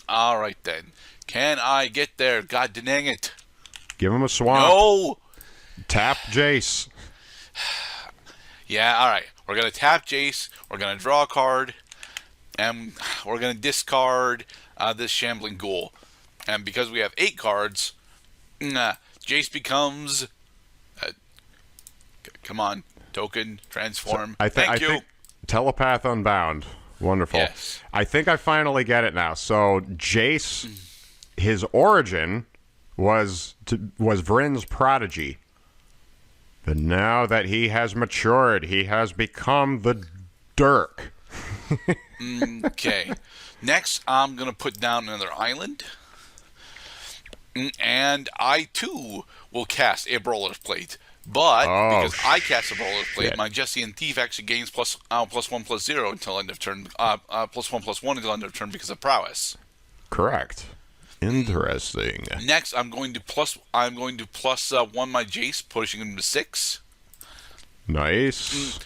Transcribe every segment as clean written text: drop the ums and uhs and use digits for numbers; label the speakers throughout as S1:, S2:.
S1: All right, then. Can I get there? God dang it.
S2: Give him a swamp.
S1: No!
S2: Tap Jace.
S1: Yeah, all right. We're going to tap Jace. We're going to draw a card. And we're going to discard this Shambling Ghoul. And because we have 8 cards, Jace becomes... come on. Token. Transform. Thank you.
S2: Think Telepath Unbound. Wonderful.
S1: Yes.
S2: I think I finally get it now. So Jace, his origin was Vryn's prodigy. But now that he has matured, he has become the Dirk.
S1: Okay. Next, I'm going to put down another island. And I, too, will cast a Brawler's Plate. But, because I cast a Brawler's Plate, my Jessian Thief actually gains +1/+0 until end of turn. +1/+1 until end of turn because of prowess.
S2: Correct. Interesting.
S1: Next, I'm going to plus +1 my Jace, pushing him to 6.
S2: Nice.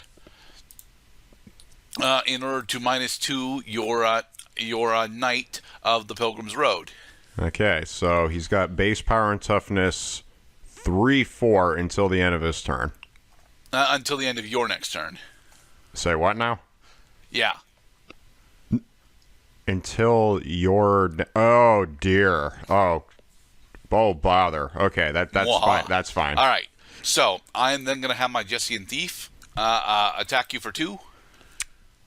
S1: In order to -2 your Knight of the Pilgrim's Road.
S2: Okay, so he's got base power and toughness 3/4 until the end of his turn.
S1: Until the end of your next turn.
S2: Say what now?
S1: Yeah.
S2: Until your... Oh, dear. Oh, bother. Okay, that's fine. That's fine.
S1: All right. So, I'm then going to have my Jessian Thief attack you for 2.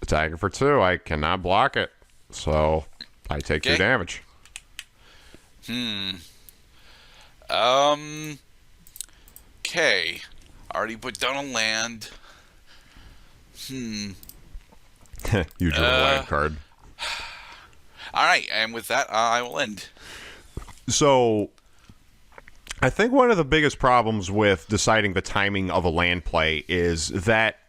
S2: Attacking for 2. I cannot block it. So, I take 2 damage.
S1: Okay. Already put down a land.
S2: You drew a land card.
S1: All right, and with that, I will end.
S2: So, I think one of the biggest problems with deciding the timing of a land play is that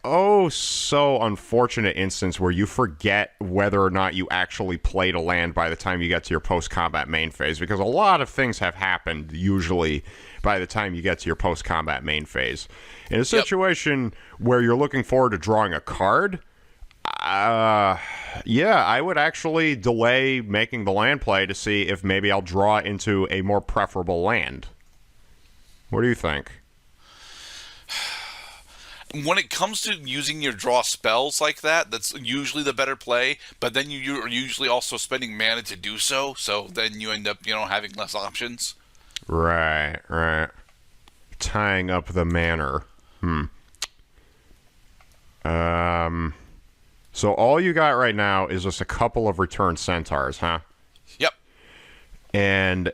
S2: so unfortunate instance where you forget whether or not you actually played a land by the time you get to your post-combat main phase, because a lot of things have happened usually by the time you get to your post-combat main phase. In a situation where you're looking forward to drawing a card, I would actually delay making the land play to see if maybe I'll draw into a more preferable land. What do you think?
S1: When it comes to using your draw spells like that, that's usually the better play, but then you're usually also spending mana to do so, so then you end up, having less options.
S2: Right. Tying up the manor. So all you got right now is just a couple of return centaurs, huh?
S1: Yep.
S2: And,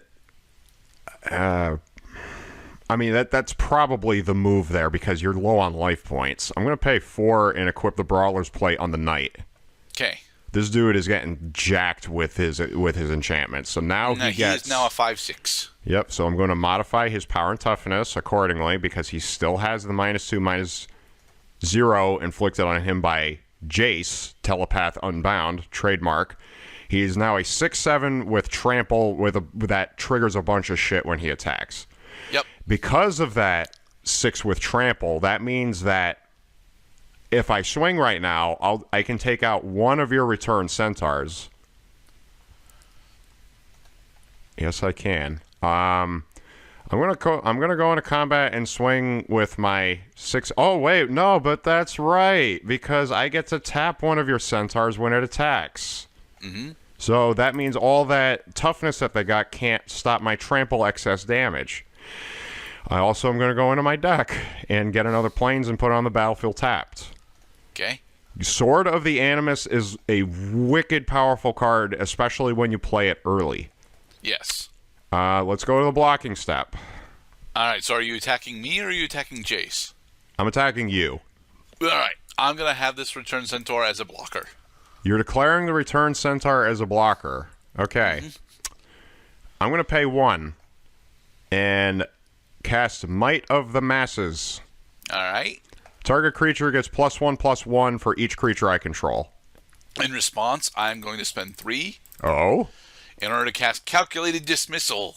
S2: that's probably the move there because you're low on life points. I'm going to pay 4 and equip the Brawler's Plate on the Knight.
S1: Okay.
S2: This dude is getting jacked with his enchantment. So now he gets...
S1: is now a 5/6.
S2: Yep, so I'm going to modify his power and toughness accordingly because he still has the -2/-0 inflicted on him by Jace, Telepath Unbound, trademark. He is now a 6/7 with trample that triggers a bunch of shit when he attacks.
S1: Yep.
S2: Because of that 6 with trample, that means that if I swing right now, I can take out one of your return centaurs. Yes, I can. I'm gonna go into combat and swing with my 6. Oh wait, no, but that's right because I get to tap one of your centaurs when it attacks. So that means all that toughness that they got can't stop my trample excess damage. I also am going to go into my deck and get another planes and put it on the battlefield tapped.
S1: Okay.
S2: Sword of the Animus is a wicked powerful card, especially when you play it early.
S1: Yes.
S2: Let's go to the blocking step.
S1: All right, so are you attacking me or are you attacking Jace?
S2: I'm attacking you.
S1: All right, I'm going to have this return centaur as a blocker.
S2: You're declaring the return centaur as a blocker. Okay. I'm going to pay 1 and cast Might of the Masses.
S1: All right.
S2: Target creature gets +1/+1 for each creature I control.
S1: In response, I'm going to spend 3
S2: Oh?
S1: in order to cast Calculated Dismissal.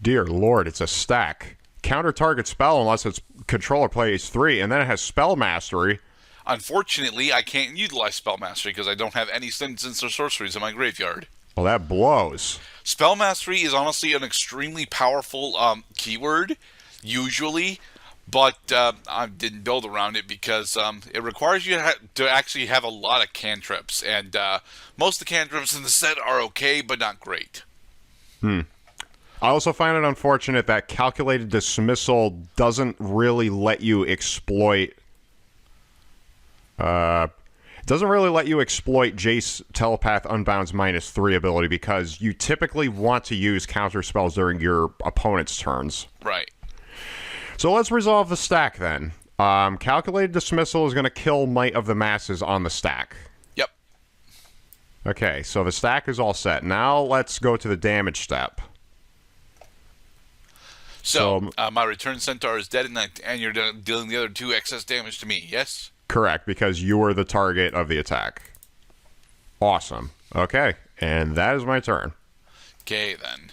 S2: Dear Lord, it's a stack. Counter target spell unless its controller plays 3, and then it has Spell Mastery.
S1: Unfortunately, I can't utilize Spell Mastery because I don't have any instants or sorceries in my graveyard.
S2: Well, that blows.
S1: Spell mastery is honestly an extremely powerful keyword, usually, but I didn't build around it because it requires you to actually have a lot of cantrips, and most of the cantrips in the set are okay, but not great.
S2: I also find it unfortunate that calculated dismissal doesn't really let you exploit. Doesn't really let you exploit Jace Telepath Unbound's -3 ability because you typically want to use counter spells during your opponent's turns.
S1: Right.
S2: So let's resolve the stack then. Calculated dismissal is going to kill Might of the Masses on the stack.
S1: Yep.
S2: Okay, so the stack is all set. Now let's go to the damage step.
S1: So my return centaur is dead, and you're dealing the other 2 excess damage to me, yes?
S2: Correct, because you were the target of the attack. Awesome. Okay, and that is my turn.
S1: Okay, then.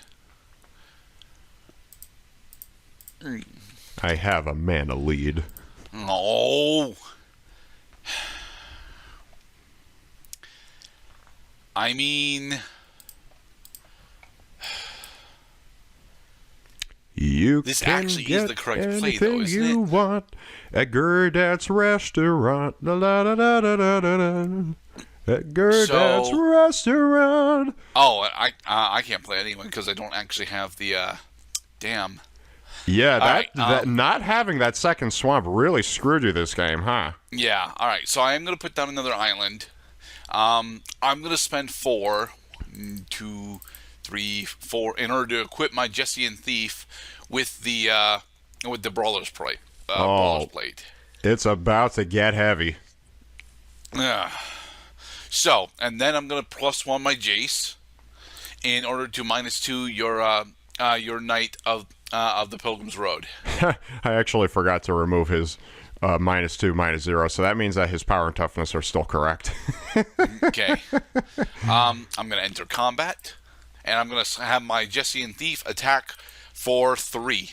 S2: I have a mana lead.
S1: No. I mean...
S2: This
S1: actually is the correct play, though, isn't
S2: you
S1: it?
S2: want at Gerdat's restaurant. La la la la la la la la. At Gerdat's restaurant.
S1: Oh, I can't play anyone because I don't actually have the damn.
S2: Yeah,
S1: right,
S2: that not having that second swamp really screwed you this game, huh?
S1: Yeah. All right. So I am going to put down another island. I'm going to spend 4, 1, 2, 3, 4 in order to equip my Jesse and Thief with the Brawler's Plate. Brawler's Plate.
S2: It's about to get heavy.
S1: So, and then I'm going to +1 my Jace in order to -2 your Knight of the Pilgrim's Road.
S2: I actually forgot to remove his -2, -0, so that means that his power and toughness are still correct.
S1: Okay. I'm going to enter combat, and I'm going to have my Jesse and Thief attack for 3.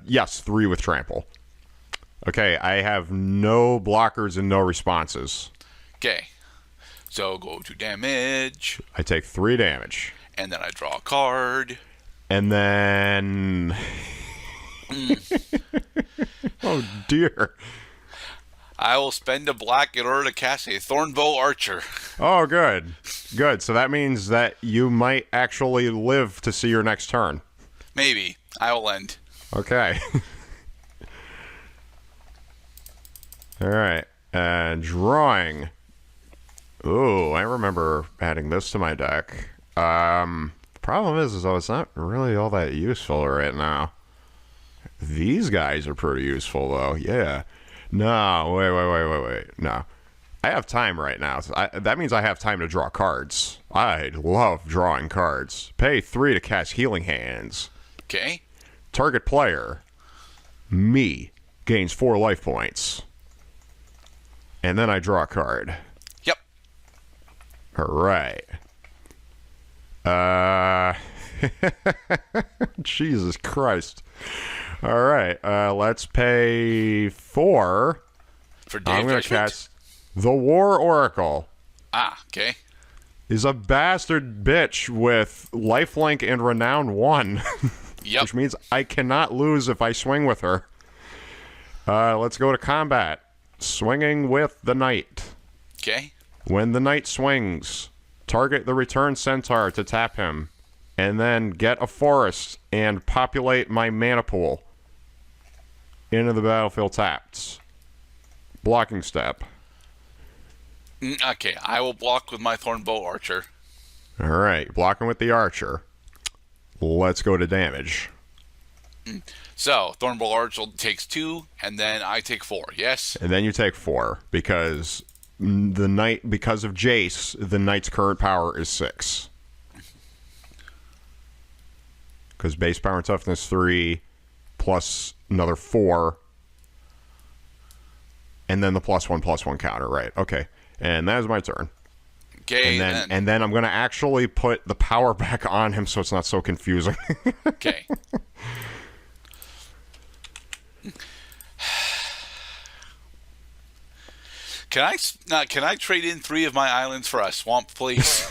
S2: Yes, 3 with trample. Okay, I have no blockers and no responses.
S1: Okay. So go to damage,
S2: I take 3 damage.
S1: and then I draw a card.
S2: And then... Oh, dear.
S1: I will spend a black in order to cast a Thornbow Archer.
S2: Oh, good. Good. So that means that you might actually live to see your next turn.
S1: Maybe. I will end.
S2: Okay. All right. And drawing. Ooh, I remember adding this to my deck. Problem is though, it's not really all that useful right now. These guys are pretty useful, though. Yeah. No, wait. No. I have time right now. That means I have time to draw cards. I love drawing cards. Pay 3 to cast Healing Hands.
S1: Okay.
S2: Target player, me, gains 4 life points. And then I draw a card.
S1: Yep.
S2: All right. Jesus Christ. All right. Let's pay 4.
S1: For Dave
S2: I'm going to
S1: Judgment?
S2: cast the War Oracle.
S1: Okay.
S2: Is a bastard bitch with lifelink and renown 1.
S1: Yep.
S2: Which means I cannot lose if I swing with her. Let's go to combat. Swinging with the knight.
S1: Okay.
S2: When the knight swings, target the return centaur to tap him, and then get a forest and populate my mana pool into the battlefield tapped. Blocking step.
S1: Okay. I will block with my Thornbow Archer.
S2: All right, blocking with the archer. Let's go to damage.
S1: So, Thornbow Archer takes 2, and then I take 4. Yes?
S2: And then you take 4 because the knight, because of Jace, the knight's current power is 6. Because base power and toughness 3 plus another 4, and then the +1/+1 counter, right? Okay, and that is my turn.
S1: Okay.
S2: And then I'm going to actually put the power back on him so it's not so confusing.
S1: Okay. Can I trade in 3 of my islands for a swamp, please?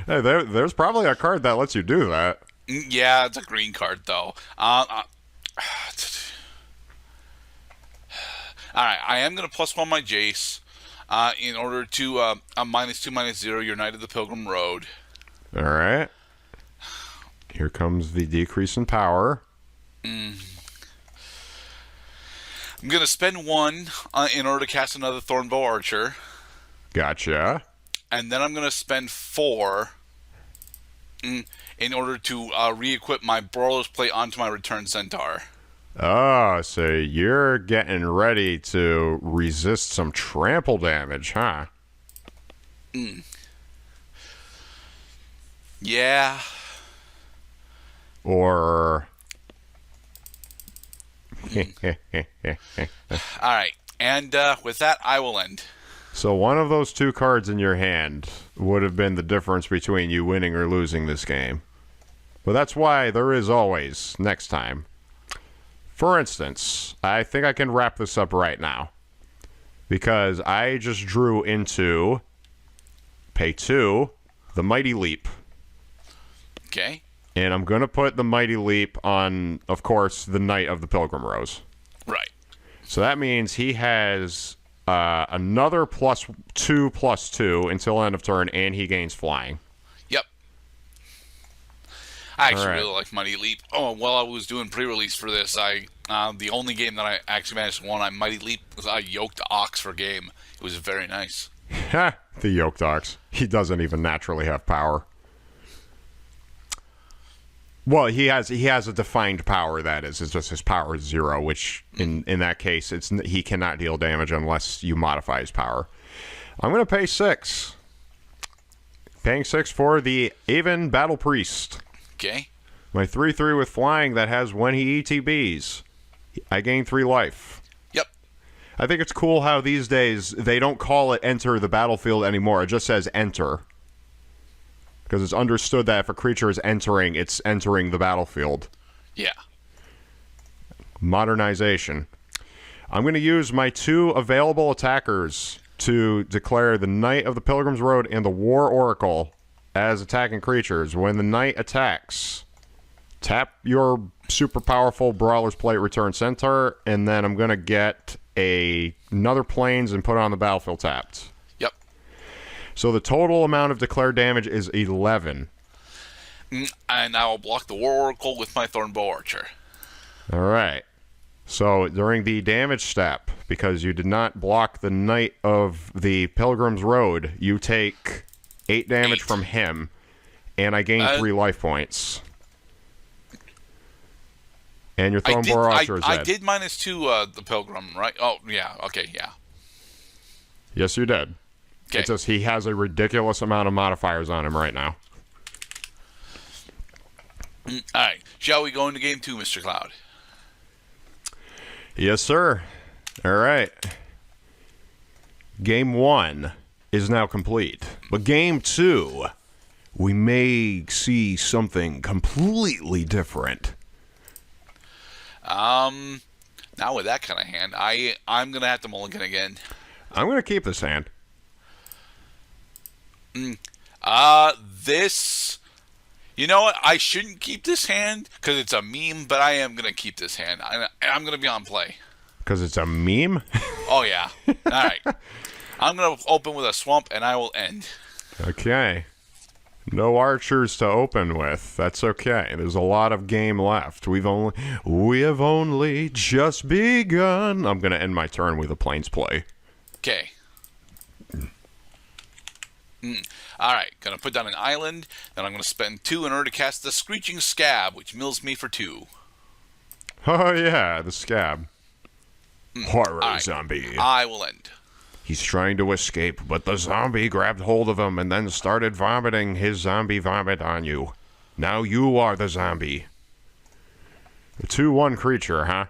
S2: Hey, there's probably a card that lets you do that.
S1: Yeah, it's a green card though. All right, I am going to +1 my Jace in order to -2/-0 your Knight of the Pilgrim Road.
S2: All right. Here comes the decrease in power.
S1: I'm going to spend 1 in order to cast another Thornbow Archer.
S2: Gotcha.
S1: And then I'm going to spend 4 in order to re-equip my Brawler's Plate onto my Return Centaur.
S2: Oh, so you're getting ready to resist some trample damage, huh?
S1: Yeah.
S2: Or...
S1: All right. And with that, I will end.
S2: So one of those 2 cards in your hand would have been the difference between you winning or losing this game. But that's why there is always next time. For instance, I think I can wrap this up right now. Because I just drew into pay 2, the Mighty Leap.
S1: Okay.
S2: And I'm going to put the Mighty Leap on, of course, the Knight of the Pilgrim Rose.
S1: Right.
S2: So that means he has another +2/+2 until end of turn, and he gains flying.
S1: Yep. I actually
S2: All right.
S1: really like Mighty Leap. Oh, while I was doing pre-release for this, the only game that I actually managed to win on Mighty Leap was I yoked Ox for game. It was very nice.
S2: Ha! The Yoked Ox. He doesn't even naturally have power. Well, he has a defined power, that is. It's just his power is 0, which in that case, he cannot deal damage unless you modify his power. I'm going to pay 6. Paying 6 for the Aven Battle Priest.
S1: Okay.
S2: My 3/3 with flying that has when he ETBs. I gain 3 life.
S1: Yep.
S2: I think it's cool how these days they don't call it enter the battlefield anymore. It just says enter. Because it's understood that if a creature is entering, it's entering the battlefield.
S1: Yeah.
S2: Modernization. I'm going to use my 2 available attackers to declare the Knight of the Pilgrim's Road and the War Oracle as attacking creatures. When the Knight attacks, tap your super powerful Brawler's Plate Return Centaur, and then I'm going to get another Plains and put it on the battlefield tapped.
S1: Yep.
S2: So the total amount of declared damage is 11.
S1: And I will block the War Oracle with my Thornbow Archer.
S2: All right. So during the damage step, because you did not block the Knight of the Pilgrim's Road, you take 8 damage
S1: 8.
S2: from him, and I gain 3 life points. And your Thornbow Archer is dead.
S1: I did -2 the Pilgrim, right? Oh, yeah. Okay, yeah.
S2: Yes, you did.
S1: Okay.
S2: It's just he has a ridiculous amount of modifiers on him right now.
S1: All right. Shall we go into game 2, Mr. Cloud?
S2: Yes, sir. All right. Game 1 is now complete. But game 2, we may see something completely different.
S1: Now with that kind of hand, I'm gonna have to mulligan again.
S2: I'm going to keep this hand.
S1: This, you know what? I shouldn't keep this hand because it's a meme, but I am gonna keep this hand. I'm gonna be on play.
S2: Because it's a meme?
S1: Oh yeah. All right. I'm gonna open with a swamp, and I will end.
S2: Okay. No archers to open with. That's okay. There's a lot of game left. We have only just begun. I'm going to end my turn with a Plains play.
S1: Okay. All right. Gonna put down an island. Then I'm gonna spend 2 in order to cast the Screeching Scab, which mills me for 2.
S2: Oh, yeah. The scab. Horror
S1: right.
S2: zombie.
S1: I will end.
S2: He's trying to escape, but the zombie grabbed hold of him and then started vomiting his zombie vomit on you. Now you are the zombie. A 2/1 creature, huh?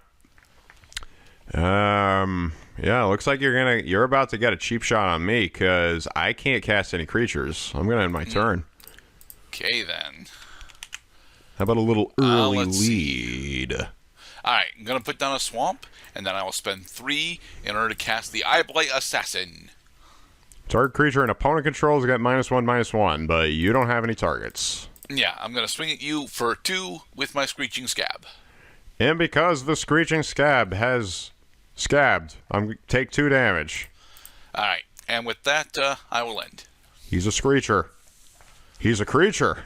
S2: Yeah, looks like you're about to get a cheap shot on me because I can't cast any creatures. I'm gonna end my turn.
S1: Okay then.
S2: How about a little early
S1: let's
S2: lead?
S1: Alright, I'm going to put down a swamp, and then I will spend 3 in order to cast the Eyeblight Assassin.
S2: Target creature an opponent controls get -1/-1, but you don't have any targets.
S1: Yeah, I'm going to swing at you for 2 with my Screeching Scab.
S2: And because the Screeching Scab has scabbed, I'm take 2 damage.
S1: Alright, and with that, I will end.
S2: He's a Screecher. He's a creature.